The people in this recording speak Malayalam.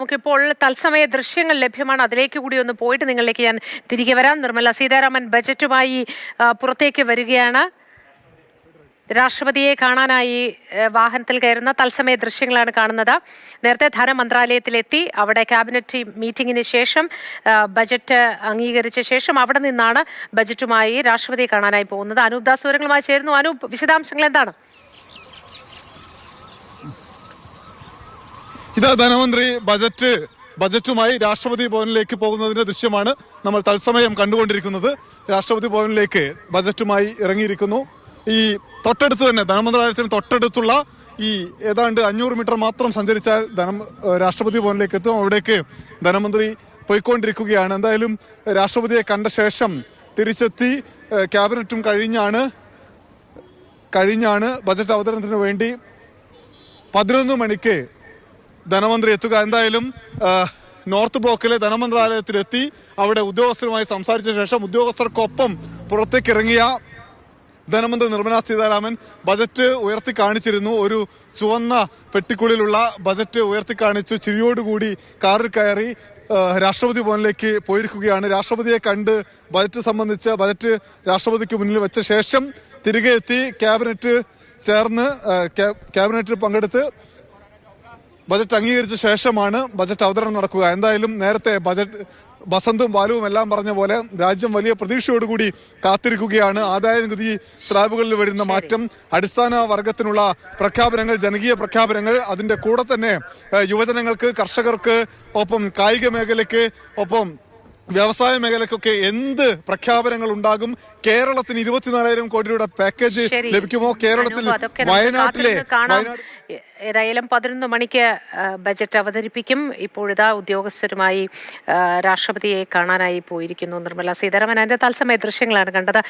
നമുക്കിപ്പോൾ തത്സമയ ദൃശ്യങ്ങൾ ലഭ്യമാണ്. അതിലേക്ക് കൂടി ഒന്ന് പോയിട്ട് നിങ്ങളിലേക്ക് ഞാൻ തിരികെ വരാം. നിർമ്മല സീതാരാമൻ ബജറ്റുമായി പുറത്തേക്ക് വരികയാണ്. രാഷ്ട്രപതിയെ കാണാനായി വാഹനത്തിൽ കയറുന്ന തത്സമയ ദൃശ്യങ്ങളാണ് കാണുന്നത്. നേരത്തെ ധനമന്ത്രാലയത്തിലെത്തി അവിടെ ക്യാബിനറ്റ് മീറ്റിംഗിന് ശേഷം ബജറ്റ് അംഗീകരിച്ച ശേഷം അവിടെ നിന്നാണ് ബജറ്റുമായി രാഷ്ട്രപതിയെ കാണാനായി പോകുന്നത്. അനൂപ് ദാസ് വിവരങ്ങളുമായി ചേരുന്നു. അനൂപ്, വിശദാംശങ്ങൾ എന്താണ്? ഇതാ ധനമന്ത്രി ബജറ്റുമായി രാഷ്ട്രപതി ഭവനിലേക്ക് പോകുന്നതിന്റെ ദൃശ്യമാണ് നമ്മൾ തത്സമയം കണ്ടുകൊണ്ടിരിക്കുന്നത്. രാഷ്ട്രപതി ഭവനിലേക്ക് ബജറ്റുമായി ഇറങ്ങിയിരിക്കുന്നു. ഈ തൊട്ടടുത്ത് തന്നെ ധനമന്ത്രാലയത്തിന് തൊട്ടടുത്തുള്ള ഈ ഏതാണ്ട് 500 മീറ്റർ മാത്രം സഞ്ചരിച്ചാൽ രാഷ്ട്രപതി ഭവനിലേക്ക് എത്തും. അവിടേക്ക് ധനമന്ത്രി പോയിക്കൊണ്ടിരിക്കുകയാണ്. എന്തായാലും രാഷ്ട്രപതിയെ കണ്ട ശേഷം തിരിച്ചെത്തി ക്യാബിനറ്റും കഴിഞ്ഞാണ് ബജറ്റ് അവതരണത്തിന് വേണ്ടി 11 മണിക്ക് ധനമന്ത്രി എത്തുക. എന്തായാലും നോർത്ത് ബ്ലോക്കിലെ ധനമന്ത്രാലയത്തിലെത്തി അവിടെ ഉദ്യോഗസ്ഥരുമായി സംസാരിച്ച ശേഷം ഉദ്യോഗസ്ഥർക്കൊപ്പം പുറത്തേക്ക് ഇറങ്ങിയ ധനമന്ത്രി നിർമ്മല സീതാരാമൻ ബജറ്റ് ഉയർത്തി കാണിച്ചിരുന്നു. ഒരു ചുവന്ന പെട്ടിക്കുള്ളിലുള്ള ബജറ്റ് ഉയർത്തി കാണിച്ചു. ചിരിയോടുകൂടി കാറിൽ കയറി രാഷ്ട്രപതി ഭവനിലേക്ക് പോയിരിക്കുകയാണ്. രാഷ്ട്രപതിയെ കണ്ട് ബജറ്റ് രാഷ്ട്രപതിക്ക് മുന്നിൽ വെച്ച ശേഷം തിരികെ എത്തി ക്യാബിനറ്റിൽ പങ്കെടുത്ത് ബജറ്റ് അംഗീകരിച്ച ശേഷമാണ് ബജറ്റ് അവതരണം നടക്കുക. എന്തായാലും നേരത്തെ ബസന്തും ബാലുവും എല്ലാം പറഞ്ഞ പോലെ രാജ്യം വലിയ പ്രതീക്ഷയോടുകൂടി കാത്തിരിക്കുകയാണ്. ആദായ നികുതി സ്ലാബുകളിൽ വരുന്ന മാറ്റം, അടിസ്ഥാന വർഗത്തിനുള്ള പ്രഖ്യാപനങ്ങൾ, ജനകീയ പ്രഖ്യാപനങ്ങൾ, അതിന്റെ കൂടെ തന്നെ യുവജനങ്ങൾക്ക്, കർഷകർക്ക്, ഒപ്പം കായിക മേഖലയ്ക്ക്, ഒപ്പം വ്യവസായ മേഖലയ്ക്കൊക്കെ എന്ത് പ്രഖ്യാപനങ്ങൾ ഉണ്ടാകും? കേരളത്തിന് 24,000 കോടി രൂപയുടെ പാക്കേജ് ലഭിക്കുമോ? കേരളത്തിൽ വയനാട്ടിലെ ഏതായാലും 11 മണിക്ക് ബജറ്റ് അവതരിപ്പിക്കും. ഇപ്പോഴിതാ ഉദ്യോഗസ്ഥരുമായി രാഷ്ട്രപതിയെ കാണാനായി പോയിരിക്കുന്നു നിർമ്മല സീതാരാമൻ. അതിന്റെ തത്സമയ ദൃശ്യങ്ങളാണ് കണ്ടത്.